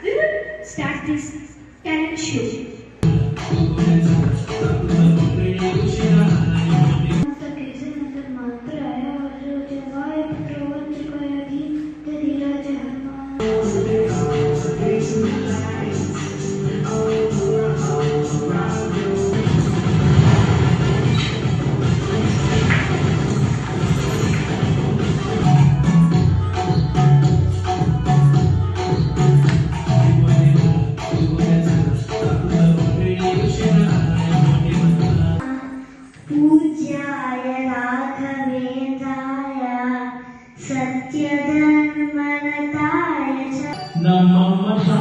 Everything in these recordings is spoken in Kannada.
We will start this talent show. पूज्याय राघवेन्द्राय सत्यधर्मरताय च नमः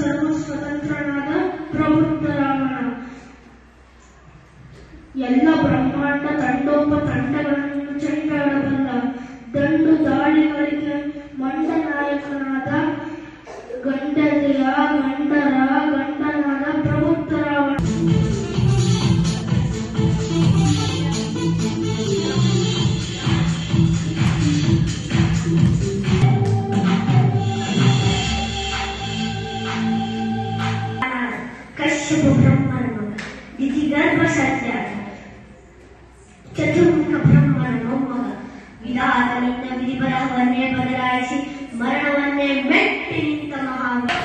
ಸರ್ವಸ್ವತಂತ್ರನಾದ ಪ್ರಬುದ್ಧ ರಾವಣ ಎಲ್ಲ ಬ್ರಹ್ಮಾಂಡ ತಂಡೋಪತಂಡಗಳನ್ನು ಚೆಂಡಾಡಬಲ್ಲ ದಂಡು ದಾಳಿಗಳಿಗೆ ಮಂಡನಾಯಕನಾದ ಗಂಡನಾದ ಪ್ರಬುದ್ಧ ರಾವಣ. ಕಶ್ಯಪ ಬ್ರಹ್ಮನ ಮಗ ದಿತಿಗರ್ಭ ಸತ್ಯ ಚತುರ್ಮುಖ ಬ್ರಹ್ಮನ ಮೊಮ್ಮಗ ವಿಧಾನಗಳಿಂದ ವಿಧಿಬರಹವನ್ನೇ ಬದಲಾಯಿಸಿ ಮರಣವನ್ನೇ ಮೆಟ್ಟಿ ನಿಂತ ಮಹಾವೀರ.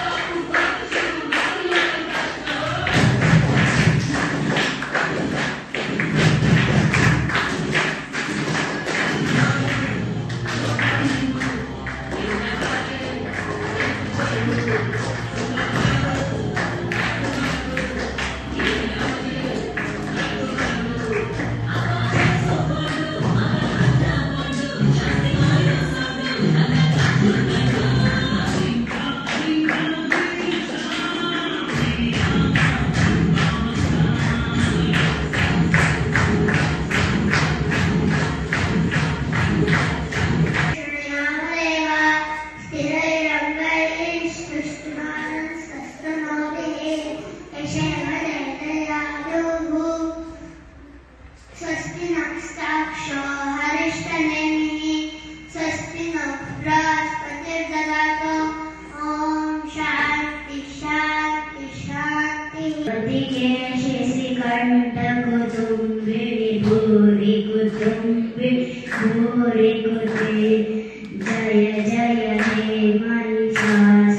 जय जय हे Mahishasuramardini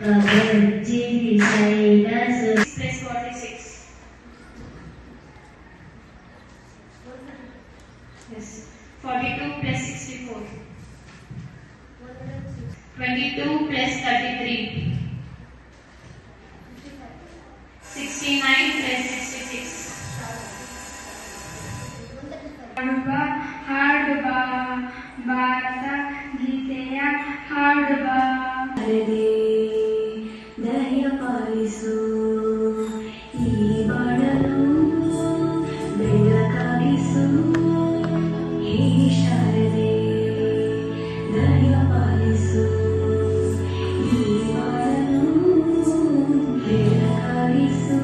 कवर्जिनी शैलसुर. Plus 46. Yes. 42 plus 64. 22 plus 33. 69 plus 66. ಹಾಡುಬಾ Bharat ಗೀತೆಯ ಹಾಡುಬಾ. ದಯ ಪಾಲಿಸು ಈ ಬಾಳಲು ಬೆಳಕಾಗಿಸು ಹೇ ಶಾರದೆ. ದಯ ಪಾಲಿಸು ಈ ಬಾಳಲು ಬೆಳಕಾಗಿಸು.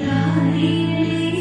ದಾರಿಯಲ್ಲಿ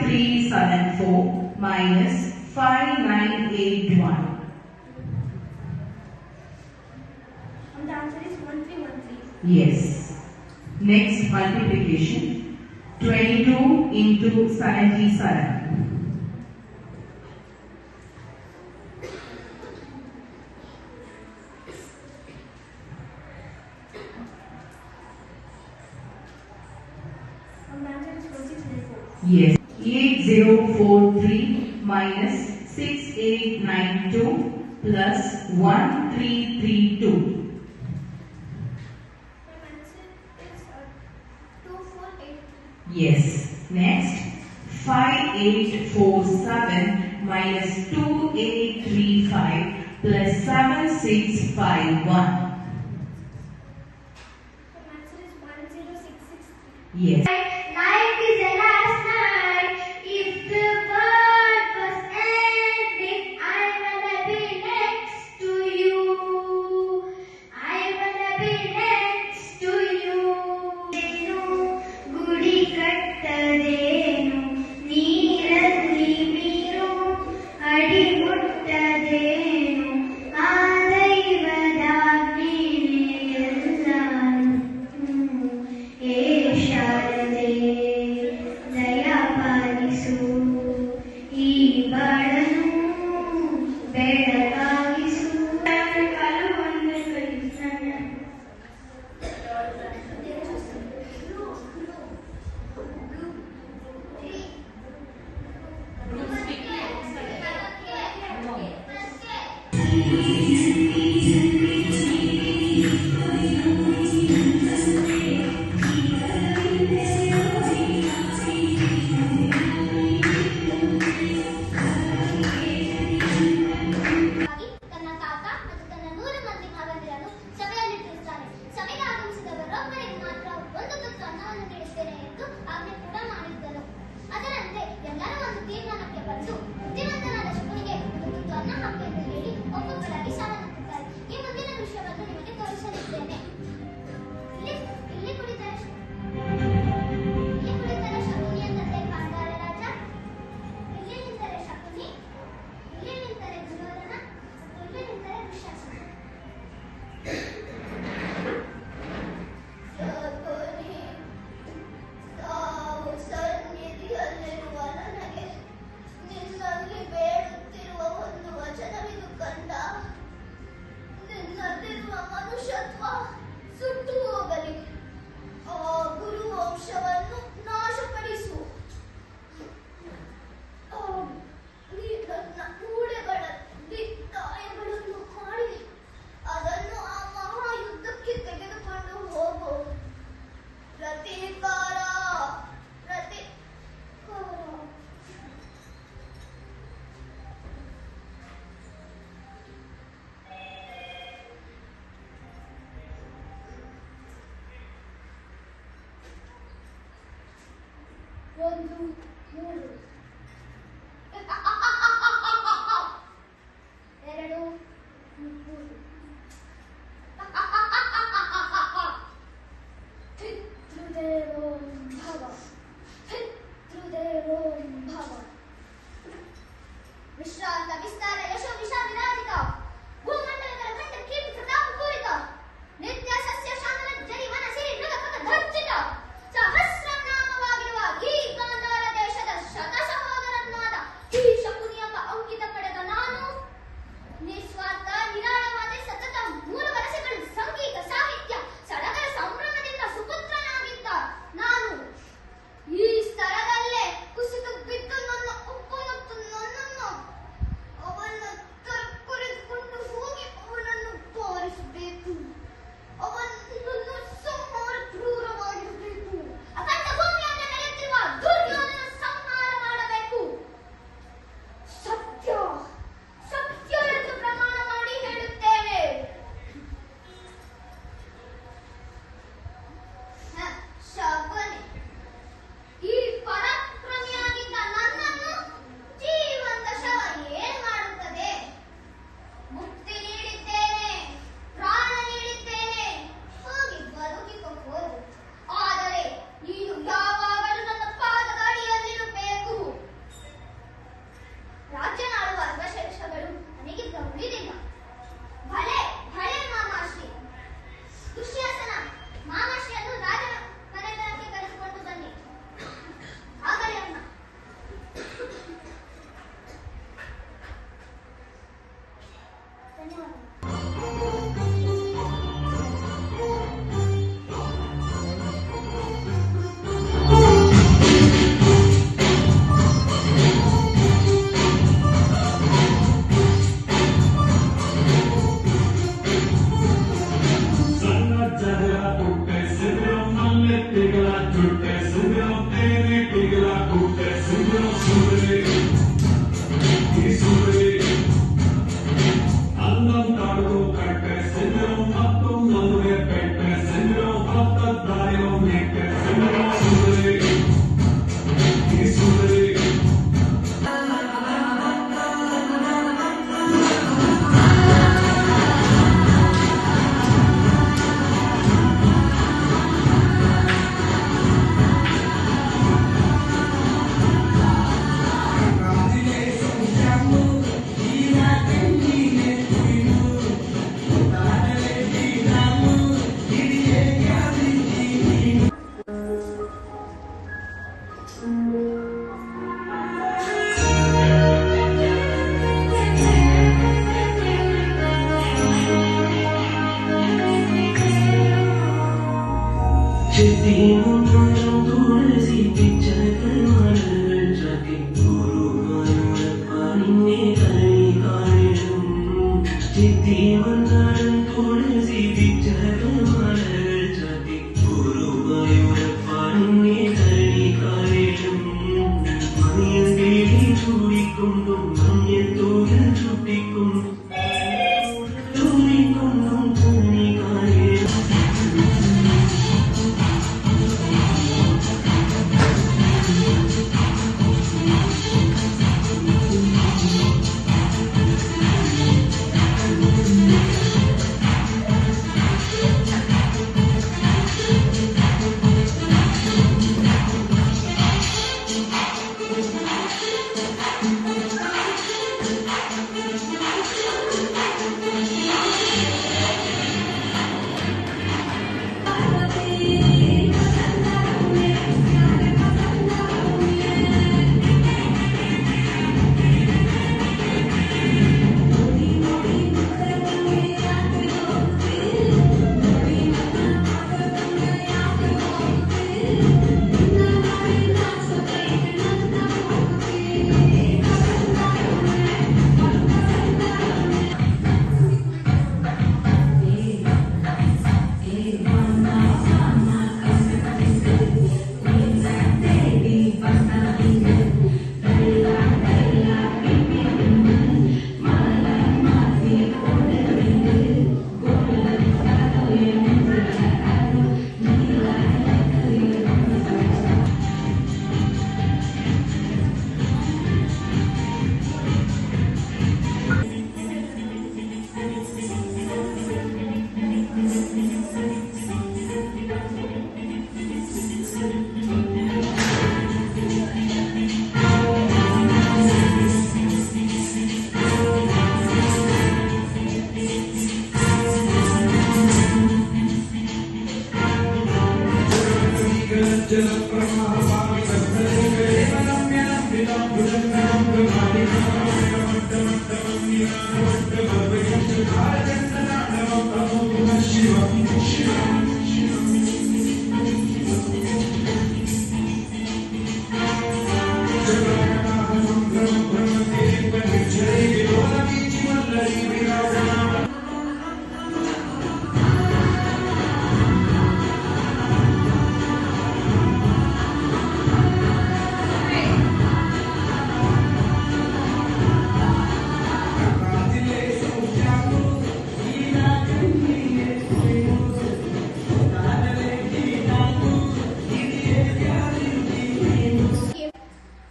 1374 minus 5981. And the answer is 1313. Yes. Next multiplication. 22 into 77. And the answer is 4694. Yes. 8043 minus 6892 plus 1332. My answer is 2483. Yes. Next. 5847 minus 2835 plus 7651. My answer is 10663. Yes. Night is the last night. If the world was ending, I wanna be next to you. I wanna be next to you. ಏನು ಗುಡಿ ಕಟ್ಟದೇನು ನೀರಲ್ಲಿ ಮೀನು ಅಡಿ ಮುಟ್ಟದೇನು ಆ ದೈವದಾಜ್ಞೆನೇ ಎಲ್ಲಾನು. ಏ ಶಾರದೆ ದಯಾ ಪಾಲಿಸು ಈ ಬಾಳನು ಬೆಳಕಾಗಿಸು. ಕಾಲು ಒಂದು ಕೈ ತನ್ನ ತಾತ ಮತ್ತು ತನ್ನ 100 ಮಂದಿ ಭಾಗಂದಿರನ್ನು ಸಭೆಯಲ್ಲಿ ತಿಳಿಸುತ್ತಾನೆ. ಸಭೆಗೆ ಆಗಮಿಸಿದವರೊಬ್ಬರಿಗೆ ಮಾತ್ರ ಒಂದು ತುತ್ತು ಅನ್ನವನ್ನು ನೀಡುತ್ತೇನೆ ಎಂದು ಆಜ್ಞೆ ಕೂಡ ಮಾಡಿದ್ದನು. ಅದರಂತೆ ಎಲ್ಲರೂ ಒಂದು ತೀರ್ಮಾನಕ್ಕೆ ಬಂದು ಬುದ್ಧಿವಂತನಾದ ಶಕುನಿಗೆ ಒಂದು ತುತ್ತು ಅನ್ನ ಹಾಕು ಎಂದು ಹೇಳಿ ಒಬ್ಬೊಬ್ಬರಾಗಿ ಸಾವನ್ನಪ್ಪುತ್ತಾರೆ. ಈ ಮುಂದಿನ ದೃಶ್ಯವನ್ನು ನಿಮಗೆ ತೋರಿಸಲಿದ್ದೇನೆ. ಇಲ್ಲಿ ಕುಳಿತರೆ ಶಕುನಿಯ ತಂದೆ ಪಾಂಡಾಲ ರಾಜ, ಇಲ್ಲಿ ನಿಂತರೆ ಶಕುನಿ, ಇಲ್ಲಿ ನಿಂತರೆ ದುರ್ಯೋಧನ, ಇಲ್ಲಿ ನಿಂತರೆ ದುಶ್ಯಾಸನ. ಶಕುನಿ, ತಾವು ಸನ್ನಿಧಿಯಲ್ಲಿರುವ ನನಗೆ ನಿನ್ನಲ್ಲಿ ಬೇಡುತ್ತಿರುವ ಒಂದು ವಚನವಿದು ಕಂಡ. ನಿನ್ನಲ್ಲಿರುವ ಮನುಷ್ಯತ್ವ ಸುಟ್ಟು ಹೋಗಲಿ. ಆ ಗುರು ವಂಶವನ್ನು ನಾಶಪಡಿಸು. ನೀ ನನ್ನ ಮೂಳೆಗಳಲ್ಲಿ ಗಾಯಗಳನ್ನು ಮಾಡಿ ಅದನ್ನು ಆ ಮಹಾಯುದ್ಧಕ್ಕೆ ತೆಗೆದುಕೊಂಡು ಹೋಗು. ಪ್ರತೀಕಾರ ಒಂದು ಮೂರು ಎರಡು ಮೂರು ಪಿತೃದೇವೋಂ ಭವ ಪಿತೃದೇವೋಂ ಭವ. ವಿಶ್ರಾಂತ ವಿಸ್ತಾರ ಯಶೋ ವಿಷಾ ವಿರಾಜಿತ ಭೂಮಂಡಲಗಳ ಕಂಡ ಕೀರ್ತಿ ಪ್ರತಾಪ ಪೂರಿತ ನಿತ್ಯ ಸಸ್ಯ ಶಾಮಲ ಜರಿ ವನ ಸಿರಿ ಮೃಗ ಪಕ ಧರ್ಜಿತ ಸಹಸ್ರ ನಾಮವಾಗಿರುವ ಈ ಗಾಂಧಾರ ದೇಶ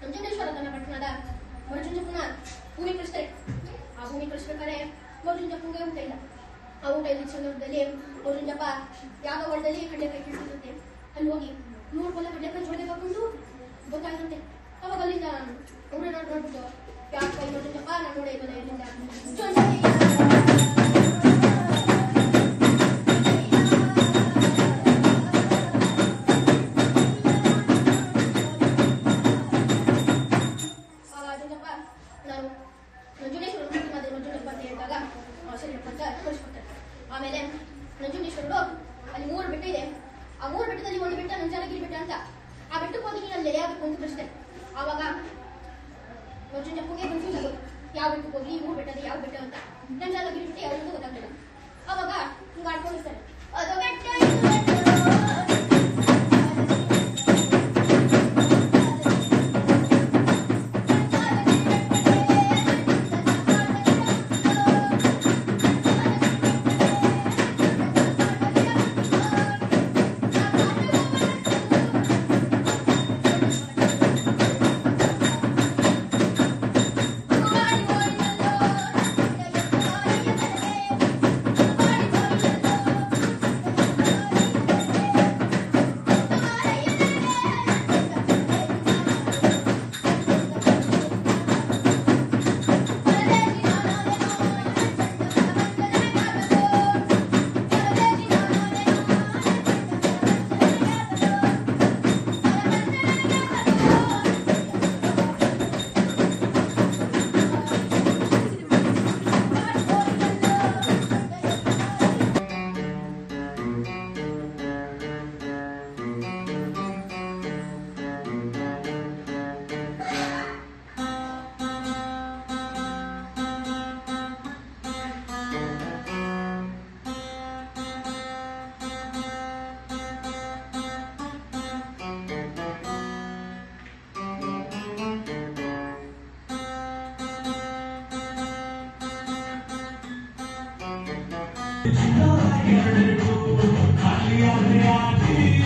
ನಂಜುಂಡೇಶ್ವರ ಪಟ್ಟಣದ ಮರುಚುಂಜಪ್ಪನ ಭೂಮಿ ಕಳಿಸ್ತಾರೆ. ಆ ಭೂಮಿ ಕಳಿಸ್ಬೇಕಾದ್ರೆ ಮರುಚುಂಜಪ್ಪಂಗೆ ಊಟ ಇಲ್ಲ. ಆ ಊಟ ಇದ್ದ ಸಂದರ್ಭದಲ್ಲಿ ಮರುಚುಂಜಪ್ಪ ಯಾವ ಹೊಲದಲ್ಲಿ ಕಡಲೆಕಾಯಿ ಸಿಗುತ್ತೆ ಅಲ್ಲಿ ಹೋಗಿ 3 ಕೊಲೆ ಕಡಲೆಕಾಯಿ ಜೋಡಿಗೆ ಹಾಕೊಂಡು ಗೊತ್ತಾಗುತ್ತೆ. ಅವಾಗ ಅಲ್ಲಿಂದ ಅವ್ರನ್ನ ನೋಡ್ಬಿಟ್ಟು ಯಾಕೆ ಮರುಚುಂಜಪ್ಪ ನಾನು ನೋಡೇ ಇಲ್ಲ ಇಲ್ಲಿಂದ ನಾನು ನಂಜುಂಡೇಶ್ವರ ಮಂಜುಂಡಪ್ಪ ಅಂತ ಹೇಳಿದಾಗ ಸರಿಯಪ್ಪ ಅಂತ ಕಳಿಸ್ಕೊಡ್ತಾರೆ. ಆಮೇಲೆ ನಂಜುಂಡೇಶ್ವರರು ಅಲ್ಲಿ 3 ಬೆಟ್ಟ ಇದೆ. ಆ 3 ಬೆಟ್ಟದಲ್ಲಿ ಒಂದು ಬೆಟ್ಟ ನಂಜನಗಿರಿ ಬೆಟ್ಟ ಅಂತ. ಆ ಬೆಟ್ಟಕ್ಕೆ ಹೋಗಿ ನಾನು ನೆಲೆಯಾಗಬೇಕು ಅಂತ ಕಳಿಸ್ತಾರೆ. ಆವಾಗ ಮಂಜುಂಡಪ್ಪಗೆ ಕನ್ಫ್ಯೂಸ್ ಆಗೋದು, ಯಾವ ಬೆಟ್ಟಕ್ಕೆ ಹೋಗಿ 3 ಬೆಟ್ಟದ ಯಾವ ಬೆಟ್ಟ ಅಂತ. ನಂಜನಗಿರಿ ಬೆಟ್ಟ ಯಾವುದು ಗೊತ್ತಾಗ್ತಿಲ್ಲ. ಆವಾಗ ಹಿಂಗೆ ಆಡ್ಕೊಂಡಿರ್ತಾರೆ, ಅದು ಬೆಟ್ಟ खाली